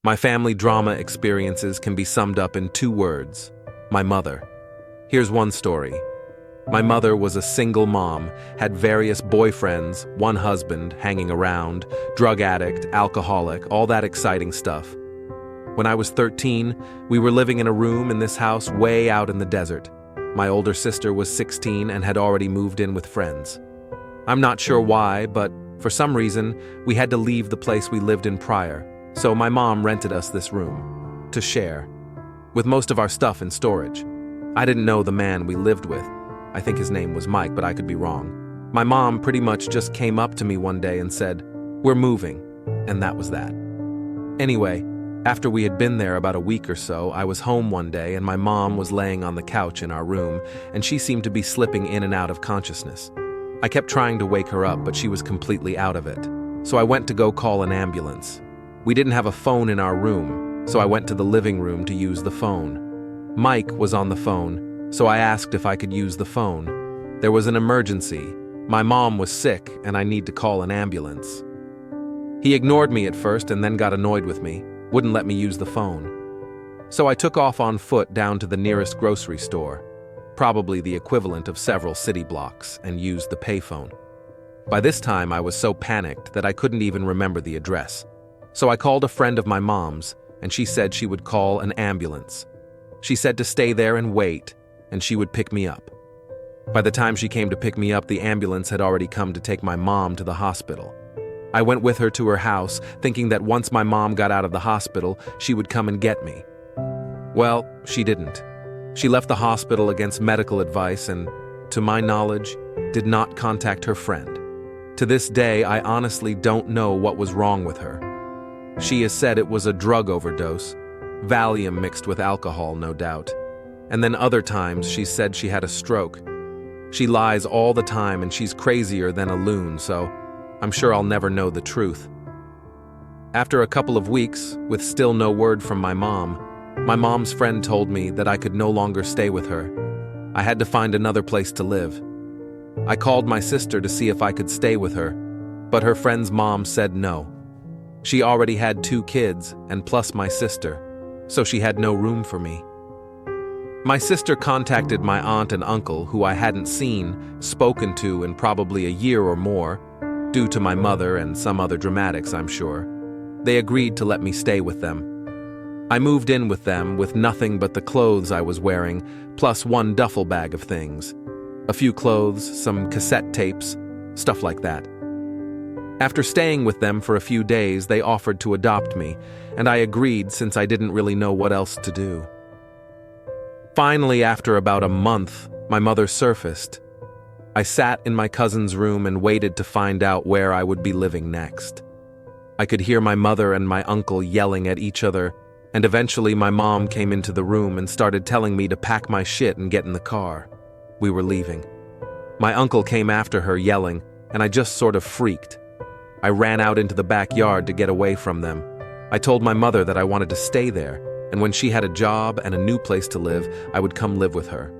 My family drama experiences can be summed up in 2 words: my mother. Here's one story. My mother was a single mom, had various boyfriends, 1 husband, hanging around, drug addict, alcoholic, all that exciting stuff. When I was 13, we were living in a room in this house way out in the desert. My older sister was 16 and had already moved in with friends. I'm not sure why, but for some reason, we had to leave the place we lived in prior, so my mom rented us this room to share, with most of our stuff in storage. I didn't know the man we lived with. I think his name was Mike, but I could be wrong. My mom pretty much just came up to me one day and said, "We're moving," and that was that. Anyway, after we had been there about a week or so, I was home one day and my mom was laying on the couch in our room, and she seemed to be slipping in and out of consciousness. I kept trying to wake her up, but she was completely out of it. So I went to go call an ambulance. We didn't have a phone in our room, so I went to the living room to use the phone. Mike was on the phone, so I asked if I could use the phone. There was an emergency. My mom was sick, and I need to call an ambulance. He ignored me at first and then got annoyed with me, wouldn't let me use the phone. So I took off on foot down to the nearest grocery store, probably the equivalent of several city blocks, and used the payphone. By this time, I was so panicked that I couldn't even remember the address. So I called a friend of my mom's, and she said she would call an ambulance. She said to stay there and wait, and she would pick me up. By the time she came to pick me up, the ambulance had already come to take my mom to the hospital. I went with her to her house, thinking that once my mom got out of the hospital, she would come and get me. Well, she didn't. She left the hospital against medical advice and, to my knowledge, did not contact her friend. To this day, I honestly don't know what was wrong with her. She has said it was a drug overdose, Valium mixed with alcohol, no doubt. And then other times she said she had a stroke. She lies all the time and she's crazier than a loon, so I'm sure I'll never know the truth. After a couple of weeks, with still no word from my mom's friend told me that I could no longer stay with her. I had to find another place to live. I called my sister to see if I could stay with her, but her friend's mom said no. She already had 2 kids, and plus my sister, so she had no room for me. My sister contacted my aunt and uncle, who I hadn't seen, spoken to in probably a year or more, due to my mother and some other dramatics, I'm sure. They agreed to let me stay with them. I moved in with them with nothing but the clothes I was wearing, plus 1 duffel bag of things. A few clothes, some cassette tapes, stuff like that. After staying with them for a few days, they offered to adopt me, and I agreed since I didn't really know what else to do. Finally, after about a month, my mother surfaced. I sat in my cousin's room and waited to find out where I would be living next. I could hear my mother and my uncle yelling at each other, and eventually my mom came into the room and started telling me to pack my shit and get in the car. We were leaving. My uncle came after her yelling, and I just sort of freaked. I ran out into the backyard to get away from them. I told my mother that I wanted to stay there, and when she had a job and a new place to live, I would come live with her.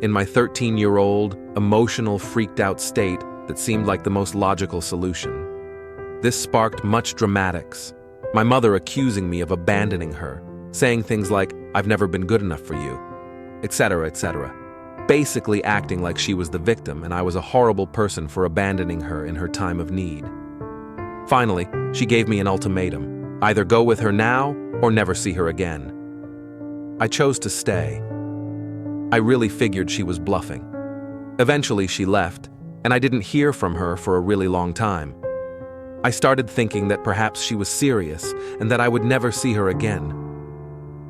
In my 13-year-old, emotional, freaked-out state, that seemed like the most logical solution. This sparked much dramatics. My mother accusing me of abandoning her, saying things like, "I've never been good enough for you," etc., etc. Basically acting like she was the victim and I was a horrible person for abandoning her in her time of need. Finally, she gave me an ultimatum: either go with her now or never see her again. I chose to stay. I really figured she was bluffing. Eventually she left, and I didn't hear from her for a really long time. I started thinking that perhaps she was serious and that I would never see her again.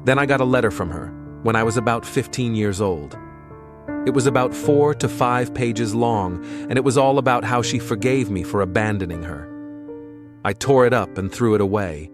Then I got a letter from her when I was about 15 years old. It was about 4 to 5 pages long, and it was all about how she forgave me for abandoning her. I tore it up and threw it away,